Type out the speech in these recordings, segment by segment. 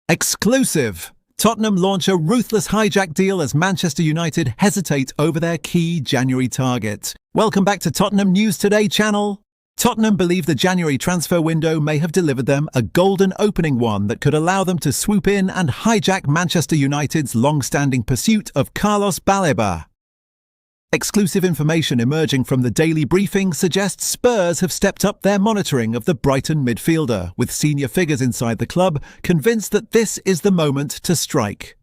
Exclusive! Tottenham launch a ruthless hijack deal as Manchester United hesitate over their key January target. Welcome back to Tottenham News Today channel. Tottenham believe the January transfer window may have delivered them a golden opening one that could allow them to swoop in and hijack Manchester United's long-standing pursuit of Carlos Baleba. Exclusive information emerging from the daily briefing suggests Spurs have stepped up their monitoring of the Brighton midfielder, with senior figures inside the club convinced that this is the moment to strike.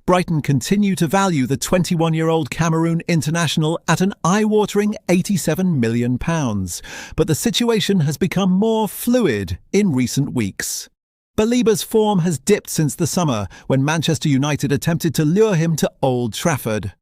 Brighton continue to value the 21-year-old Cameroon international at an eye-watering £87 million, but the situation has become more fluid in recent weeks. Baleba's form has dipped since the summer, when Manchester United attempted to lure him to Old Trafford.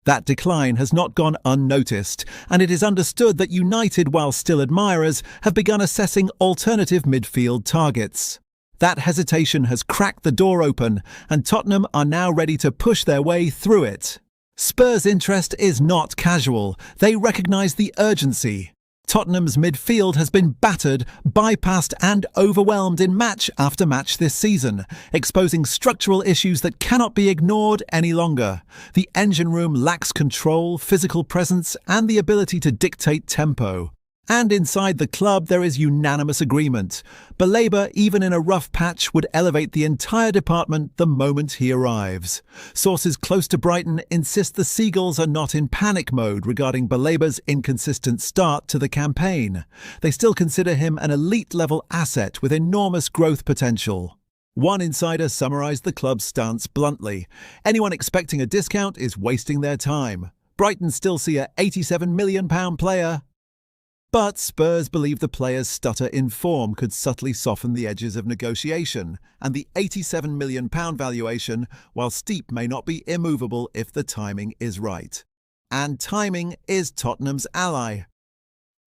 That decline has not gone unnoticed, and it is understood that United, while still admirers, have begun assessing alternative midfield targets. That hesitation has cracked the door open, and Tottenham are now ready to push their way through it. Spurs' interest is not casual. They recognise the urgency. Tottenham's midfield has been battered, bypassed and overwhelmed in match after match this season, exposing structural issues that cannot be ignored any longer. The engine room lacks control, physical presence and the ability to dictate tempo. And inside the club there is unanimous agreement. Baleba, even in a rough patch, would elevate the entire department the moment he arrives. Sources close to Brighton insist the Seagulls are not in panic mode regarding Baleba's inconsistent start to the campaign. They still consider him an elite-level asset with enormous growth potential. One insider summarised the club's stance bluntly. Anyone expecting a discount is wasting their time. Brighton still see a £87 million player. But Spurs believe the player's stutter in form could subtly soften the edges of negotiation, and the £87 million valuation, while steep, may not be immovable if the timing is right. And timing is Tottenham's ally.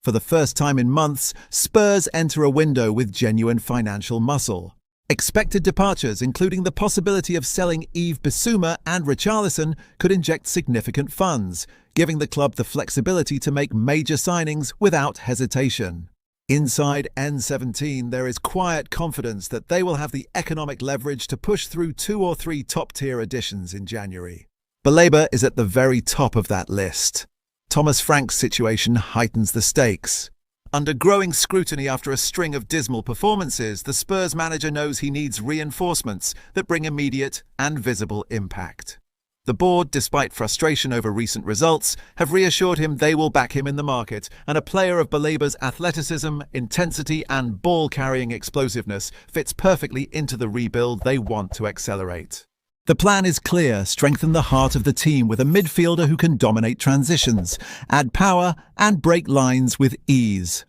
For the first time in months, Spurs enter a window with genuine financial muscle. Expected departures, including the possibility of selling Yves Bissouma and Richarlison, could inject significant funds, giving the club the flexibility to make major signings without hesitation. Inside N17, there is quiet confidence that they will have the economic leverage to push through 2 or 3 top-tier additions in January. Baleba is at the very top of that list. Thomas Frank's situation heightens the stakes. Under growing scrutiny after a string of dismal performances, the Spurs manager knows he needs reinforcements that bring immediate and visible impact. The board, despite frustration over recent results, have reassured him they will back him in the market, and a player of Baleba's athleticism, intensity and ball-carrying explosiveness fits perfectly into the rebuild they want to accelerate. The plan is clear: strengthen the heart of the team with a midfielder who can dominate transitions, add power and break lines with ease.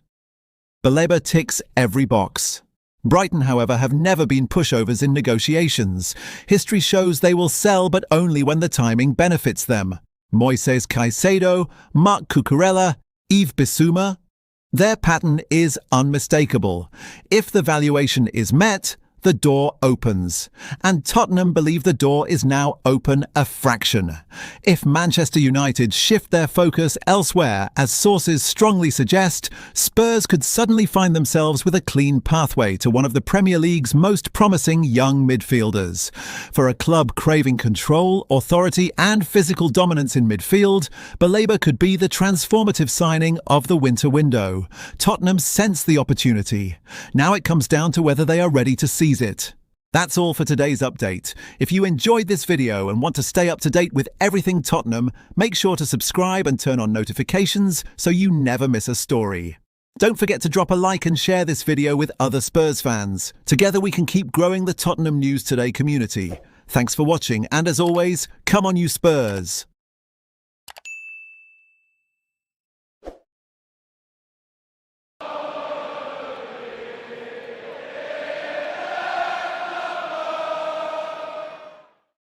Baleba ticks every box. Brighton, however, have never been pushovers in negotiations. History shows they will sell, but only when the timing benefits them. Moises Caicedo, Marc Cucurella, Yves Bissouma. Their pattern is unmistakable. If the valuation is met, the door opens, and Tottenham believe the door is now open a fraction. If Manchester United shift their focus elsewhere, as sources strongly suggest, Spurs could suddenly find themselves with a clean pathway to one of the Premier League's most promising young midfielders. For a club craving control, authority and physical dominance in midfield, Baleba could be the transformative signing of the winter window. Tottenham sense the opportunity. Now it comes down to whether they are ready to seize it. That's all for today's update. If you enjoyed this video and want to stay up to date with everything Tottenham, make sure to subscribe and turn on notifications so you never miss a story. Don't forget to drop a like and share this video with other Spurs fans. Together we can keep growing the Tottenham News Today community. Thanks for watching, and as always, come on you Spurs!